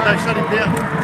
They shut him down.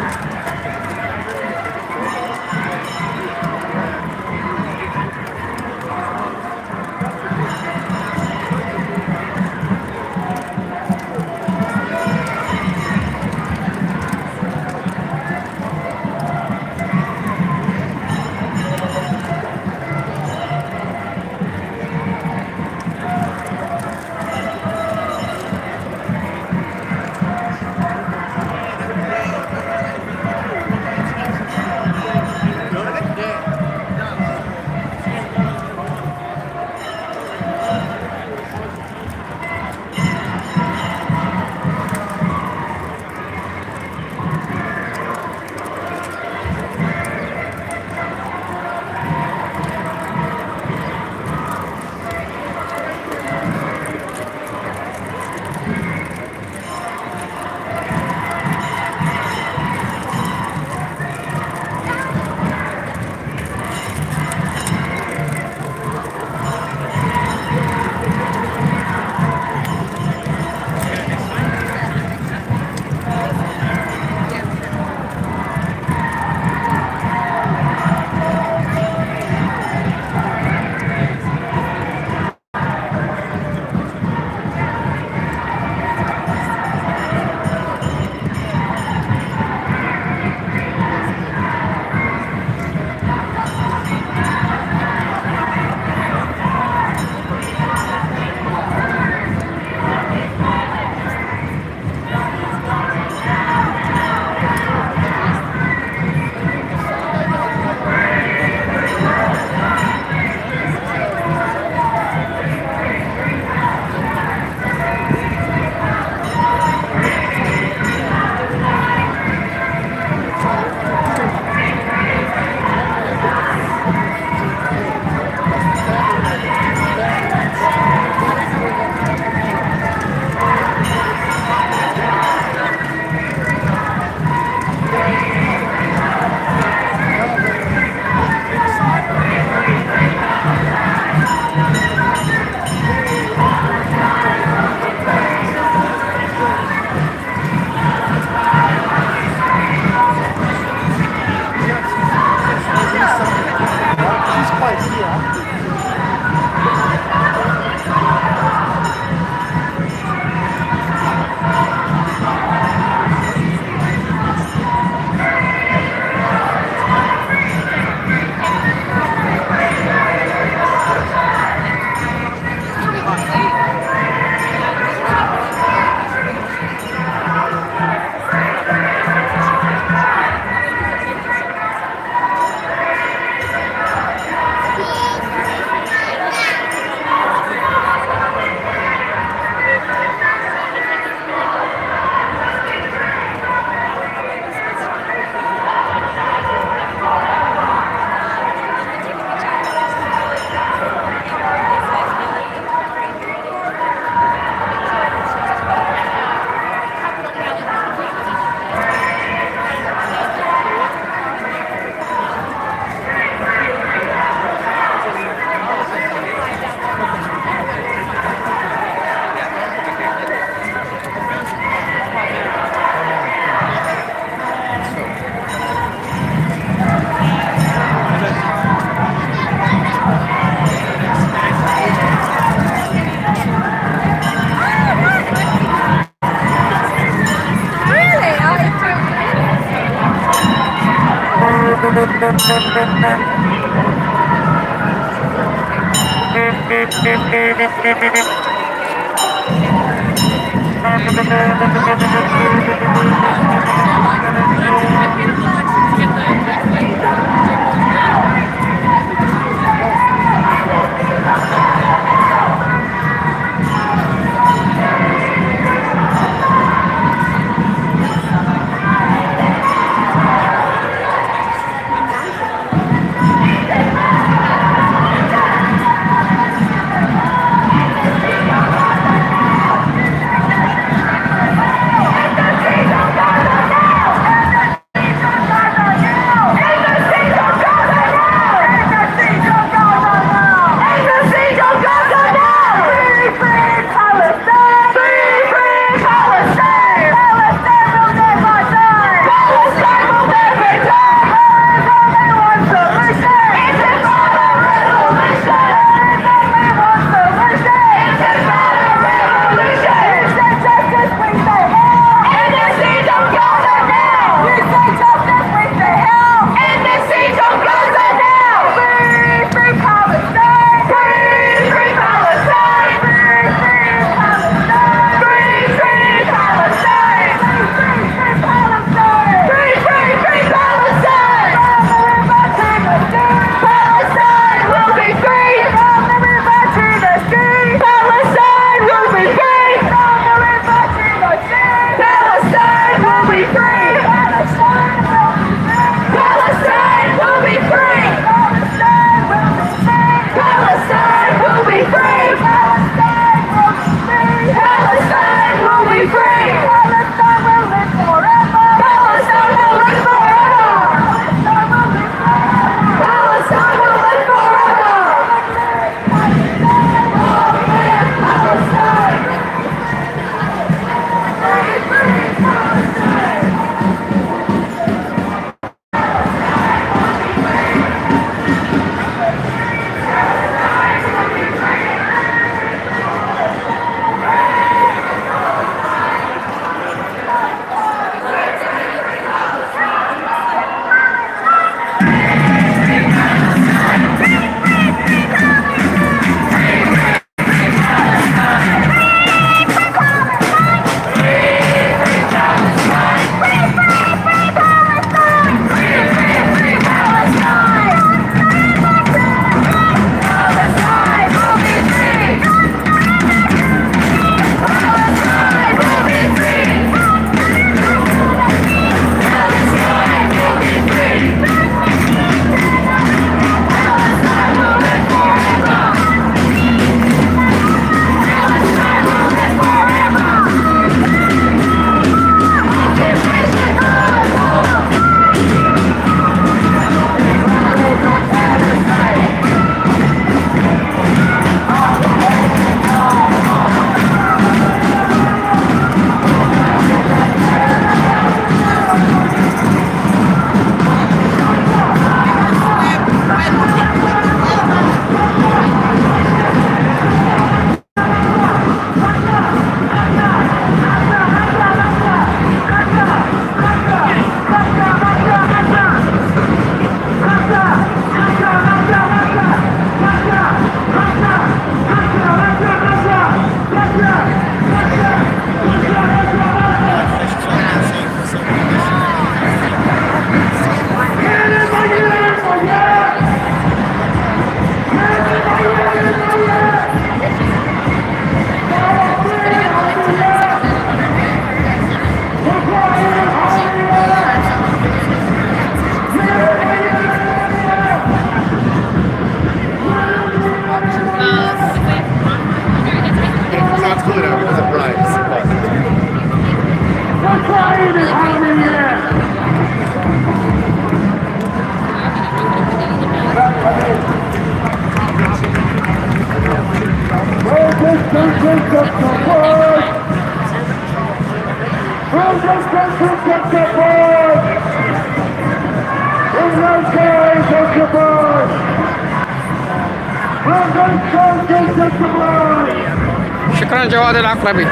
شكرا جواد العقربي.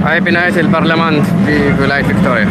هاي بناية البرلمان في ولاية فيكتوريا.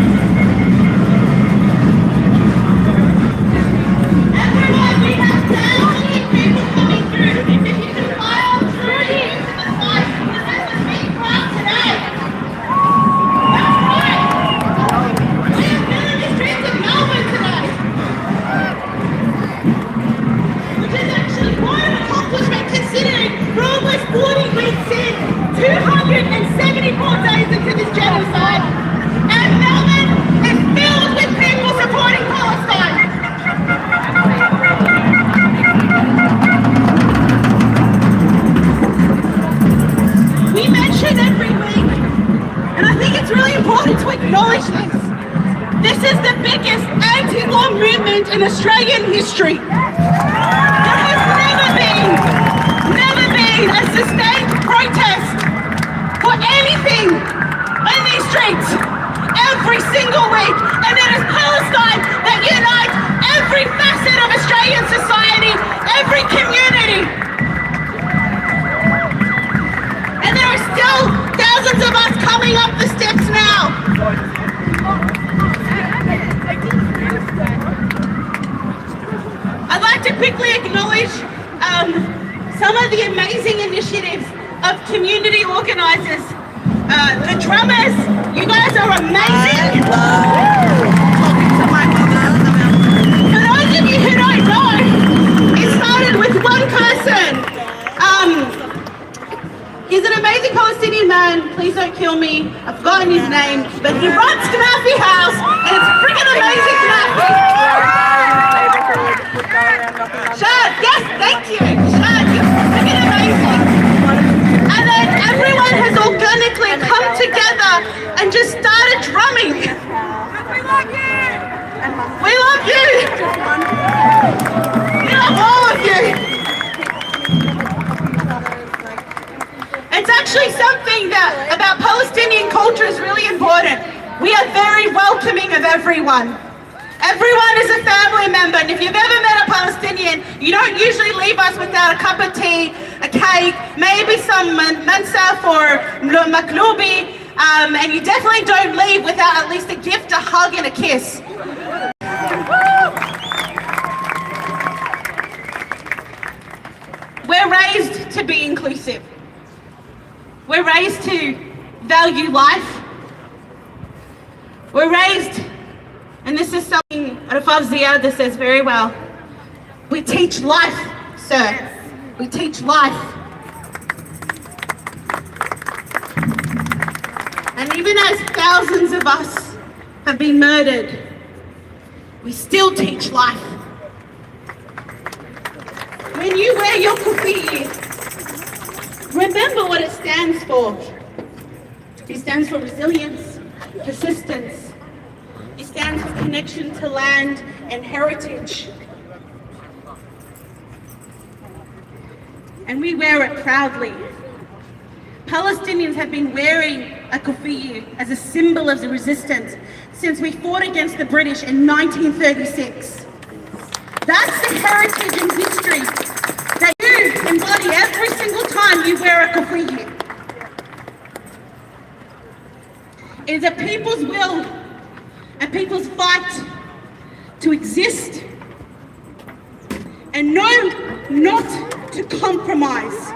This is the biggest anti-war movement in Australian history. There has never been a sustained protest for anything in these streets every single week. And it is Palestine that unites every facet of Australian society, every community. And there are still thousands of us coming up the steps now. I'd like to quickly acknowledge some of the amazing initiatives of community organisers. The drummers, you guys are amazing. For those of you who don't know, it started with one person. He's an amazing Palestinian man. Please don't kill me. I've forgotten his name. But he runs Knafi House, and it's freaking amazing Knafi. Shad, yes, thank you. Shad, you're freaking amazing. And then everyone has organically come together and just started drumming. We love you. We love you. We love all of you. It's actually something that about Palestinian culture is really important. We are very welcoming of everyone. Everyone is a family member, and if you've ever met a Palestinian, you don't usually leave us without a cup of tea, a cake, maybe some mansaf or makloubi, and you definitely don't leave without at least a gift, a hug and a kiss. We're raised to be inclusive. We're raised to value life. We're raised, and this is something Rafav Ziada says very well, we teach life, sir. We teach life. And even as thousands of us have been murdered, we still teach life. When you wear your kufiyya, remember what it stands for. It stands for resilience, persistence. It stands for connection to land and heritage. And we wear it proudly. Palestinians have been wearing a kufiyya as a symbol of the resistance since we fought against the British in 1936. That's the heritage and history that you embody every single time you wear a kufiyya. It is a people's will, a people's fight to exist and know not to compromise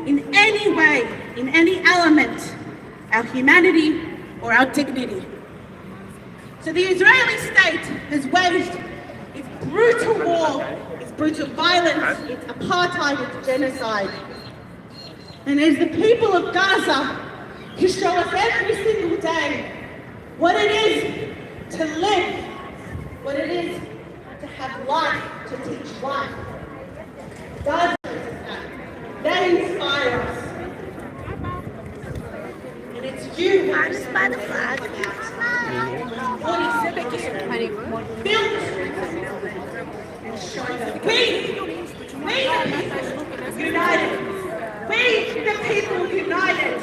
in any way, in any element, our humanity or our dignity. So the Israeli state has waged its brutal war, its brutal violence, its apartheid, its genocide. And it is the people of Gaza who show us every single day what it is to live, what it is to have life, to teach life. Gaza, they inspire us. And it's you who are by the flag. 47 years built and shown us. We the people united.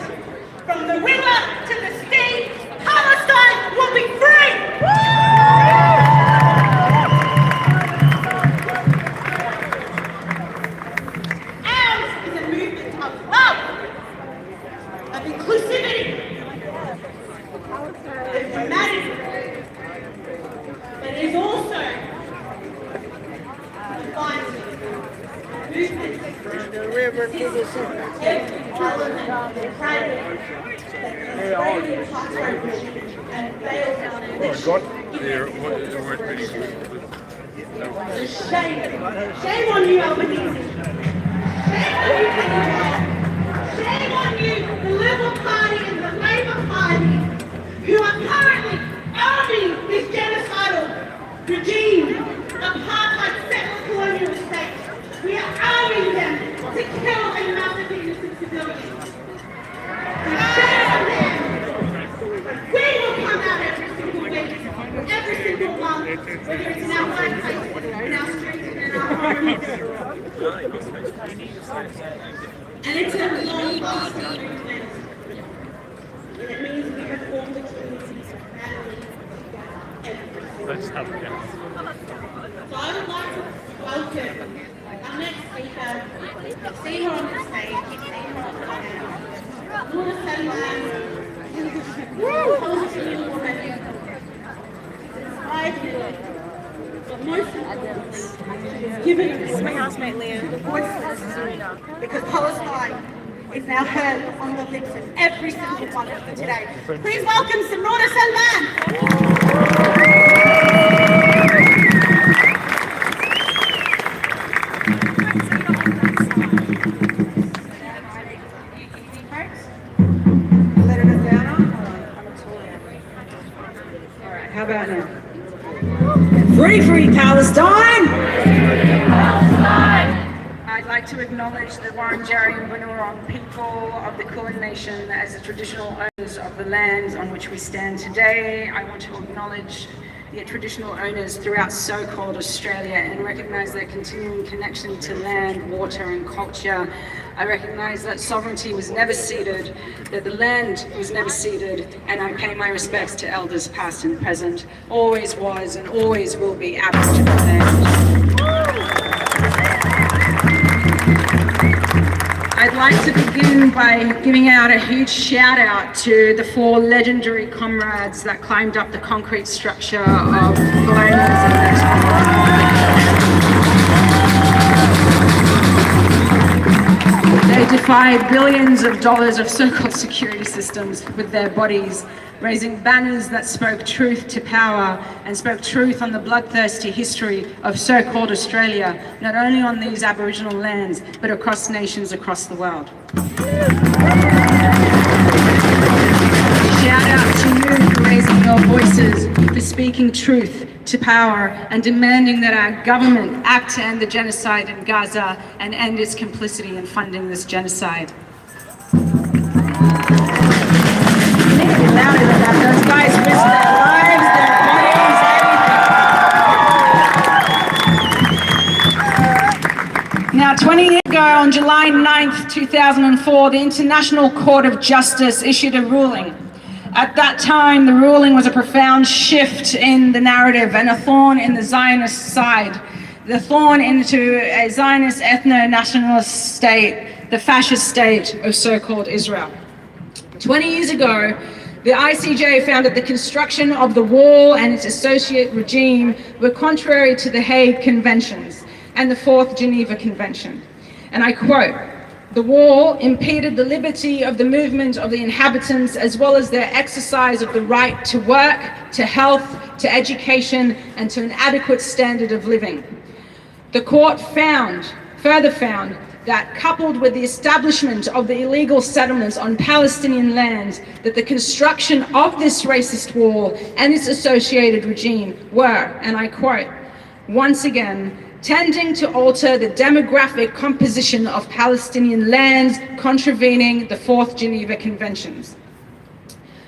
From the river to the sea, Palestine will be free! Ours is a movement of love, of inclusivity, of humanity, but it is also a fight movement. The river to the sea. Every parliament and private that Israeli apartheid regime and failed our nation. Shame on you, Albanese. Shame on you, Canada. Shame on you, the Liberal Party and the Labour Party, who are currently arming this genocidal regime, apartheid settler colonial state. We are arming them to kill and massacre innocent civilians. Shame on them. We will come out every single week, every single month, whether it's in our workplaces, in our streets, and in our homes. And it's a long-lasting movement. And it means we have formed a community of family. Let's have it. So I would like to welcome our next speaker, see her on the stage, see her on the panel. Noor Salman, Palestinian woman, inspired me, but most importantly, she has given us my housemate Leah the voices because Palestine is now heard on the lips of every single one of you today. Please welcome Noor Salman. How about now? Free, free Palestine! I'd like to acknowledge the Wurundjeri and Bunurong people of the Kulin Nation as the traditional owners of the lands on which we stand today. I want to acknowledge the traditional owners throughout so-called Australia and recognise their continuing connection to land, water and culture. I recognise that sovereignty was never ceded, that the land was never ceded, and I pay my respects to elders past and present, always was and always will be Aboriginal land. I'd like to begin by giving out a huge shout out to the 4 legendary comrades that climbed up the concrete structure of colonialism. They defied billions of dollars of so-called security systems with their bodies, raising banners that spoke truth to power and spoke truth on the bloodthirsty history of so-called Australia, not only on these Aboriginal lands, but across nations across the world. Shout out to you for raising your voices, for speaking truth to power and demanding that our government act to end the genocide in Gaza and end its complicity in funding this genocide. Louder than that. Those guys risked their lives, their bodies, everything. Now, 20 years ago, on July 9th, 2004, the International Court of Justice issued a ruling. At that time, the ruling was a profound shift in the narrative and a thorn in the Zionist side, the thorn into a Zionist ethno-nationalist state, the fascist state of so-called Israel. 20 years ago, the ICJ found that the construction of the wall and its associate regime were contrary to the Hague Conventions and the Fourth Geneva Convention. And I quote, "The wall impeded the liberty of the movement of the inhabitants as well as their exercise of the right to work, to health, to education, and to an adequate standard of living." The court further found that coupled with the establishment of the illegal settlements on Palestinian lands, that the construction of this racist wall and its associated regime were, and I quote, "once again, tending to alter the demographic composition of Palestinian lands, contravening the Fourth Geneva Conventions."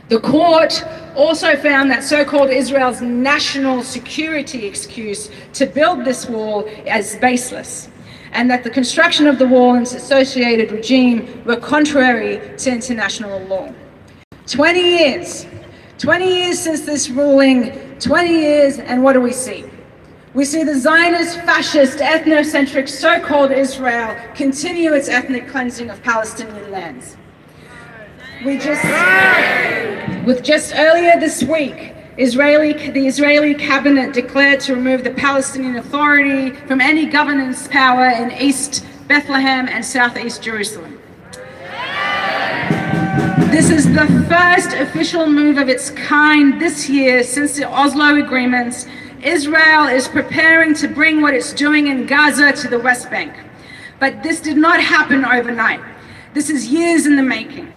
The court also found that so-called Israel's national security excuse to build this wall is baseless, and that the construction of the wall and its associated regime were contrary to international law. 20 years since this ruling, 20 years, and what do we see? We see the Zionist, fascist, ethnocentric so-called Israel continue its ethnic cleansing of Palestinian lands. Just earlier this week, the Israeli cabinet declared to remove the Palestinian Authority from any governance power in East Bethlehem and Southeast Jerusalem. This is the first official move of its kind this year since the Oslo agreements. Israel is preparing to bring what it's doing in Gaza to the West Bank. But this did not happen overnight. This is years in the making.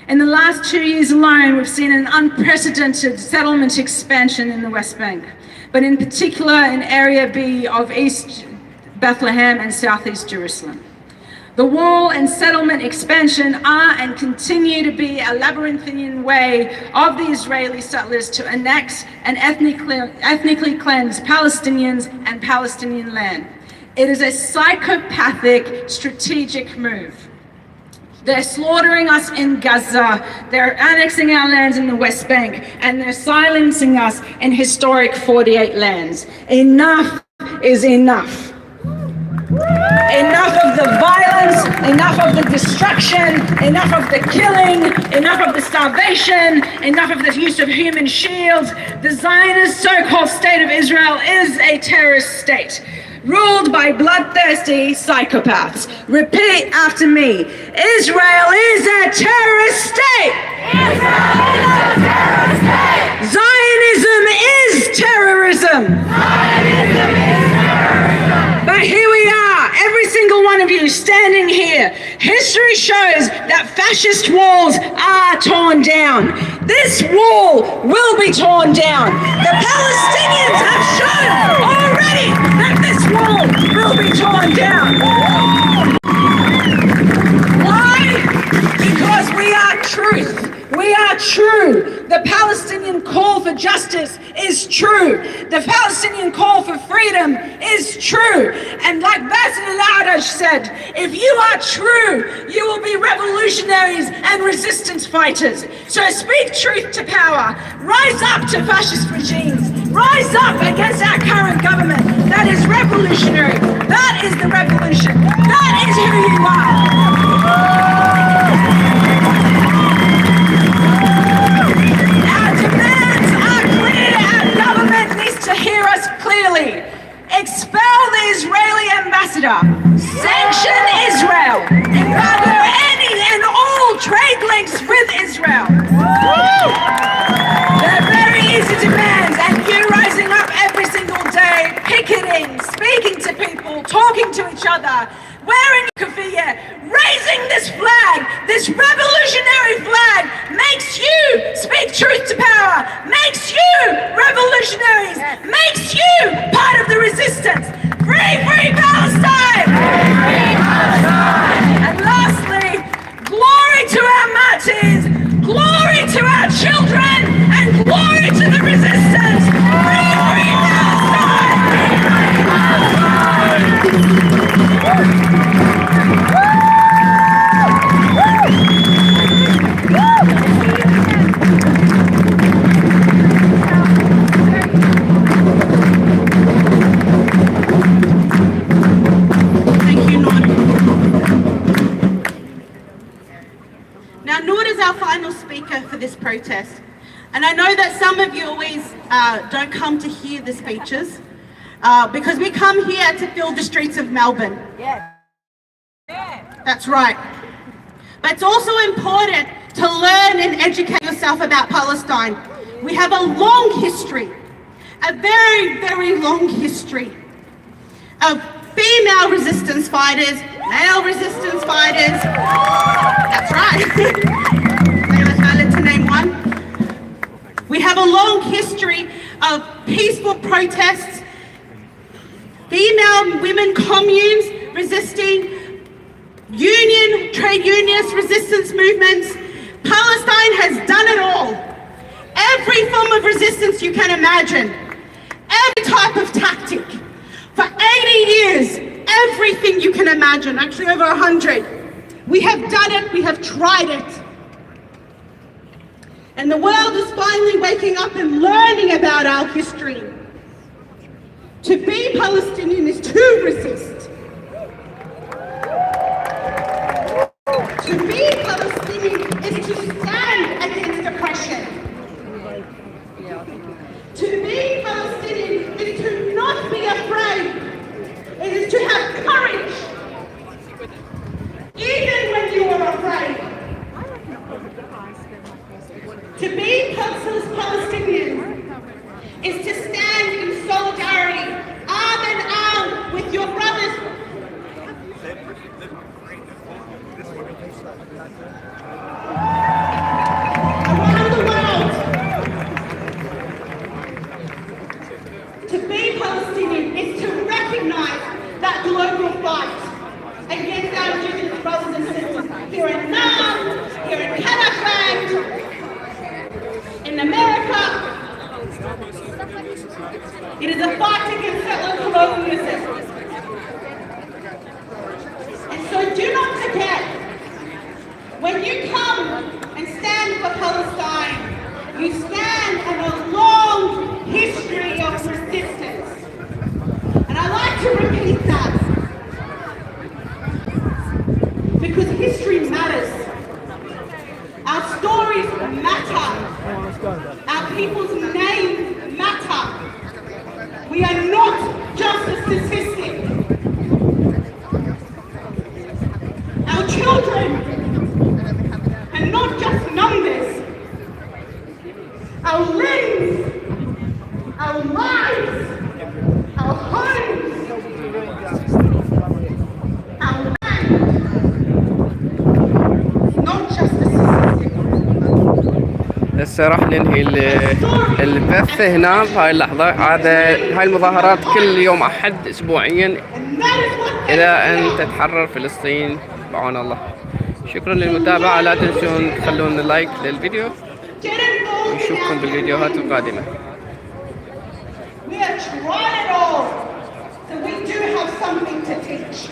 In the last 2 years alone, we've seen an unprecedented settlement expansion in the West Bank, but in particular in Area B of East Bethlehem and Southeast Jerusalem. The wall and settlement expansion are and continue to be a labyrinthine way of the Israeli settlers to annex and ethnically cleanse Palestinians and Palestinian land. It is a psychopathic strategic move. They're slaughtering us in Gaza, they're annexing our lands in the West Bank, and they're silencing us in historic 48 lands. Enough is enough. Enough of the violence, enough of the destruction, enough of the killing, enough of the starvation, enough of the use of human shields. The Zionist so-called state of Israel is a terrorist state, ruled by bloodthirsty psychopaths. Repeat after me. Israel is a terrorist state. Israel is a terrorist state. Zionism is terrorism. Zionism is terrorism. But here we are, every single one of you standing here. History shows that fascist walls are torn down. This wall will be torn down. The Palestinians have shown already that this wall will be torn down. Why? Because we are truth. We are true. The Palestinian call for justice is true. The Palestinian call for freedom is true. And like Bassem al-Ardash said, if you are true, you will be revolutionaries and resistance fighters. So speak truth to power. Rise up to fascist regimes. Rise up against our current government. That is revolutionary. That is the revolution. That is who you are. Our demands are clear. Our government needs to hear us clearly. Expel the Israeli ambassador. Sanction Israel. Embargo any and all trade links with Israel. They're very easy demands, and you rising up every single day, picketing, speaking to people, talking to each other, wearing keffiyeh, raising this flag, this revolutionary flag, makes you speak truth to power, makes you revolutionaries, makes you part of the resistance. Free, free Palestine! Free Palestine! And lastly, glory to our martyrs, glory to our children, and glory to the resistance. Free, free Palestine! Free, free Thank you, Noor. Now, Noor is our final speaker for this protest. And I know that some of you always don't come to hear the speeches because we come here to fill the streets of Melbourne. Yeah. That's right. But it's also important to learn and educate yourself about Palestine. We have a long history, a very, very long history of female resistance fighters, male resistance fighters. That's right. To name one. We have a long history of peaceful protests, female women communes resisting, trade unionist resistance movements. Palestine has done it all. Every form of resistance you can imagine, every type of tactic. For 80 years, everything you can imagine, actually over 100. We have done it, we have tried it. And the world is finally waking up and learning about our history. To be Palestinian is to resist. To be Palestinian is to stand against oppression. To be Palestinian is to not be afraid. It is to have courage, even when you are afraid. To be Palestinian is to stand in solidarity, arm in arm with your brothers. Around the world. To be Palestinian is to recognize that global fight against our Indigenous brothers and sisters here in Nam, here in California, in America. It is a fight against settler colonialism. And so do not forget, when you come and stand for Palestine, you stand on a long history of resistance. And I like to repeat that, because history matters. Our stories matter. Our people's names matter. We are not just a statistic. Our children are not just numbers. Our limbs, our lives, our homes, our land, not just a statistic. هسه راح ننهي البث هنا بهاي اللحظة. هاي المظاهرات كل يوم أحد أسبوعيا إلى أن تتحرر فلسطين بعون الله. شكرا للمتابعة، لا تنسون تخلون لايك للفيديو، ونشوفكم بالفيديوهات القادمة. We have tried it all, so we do have something to teach.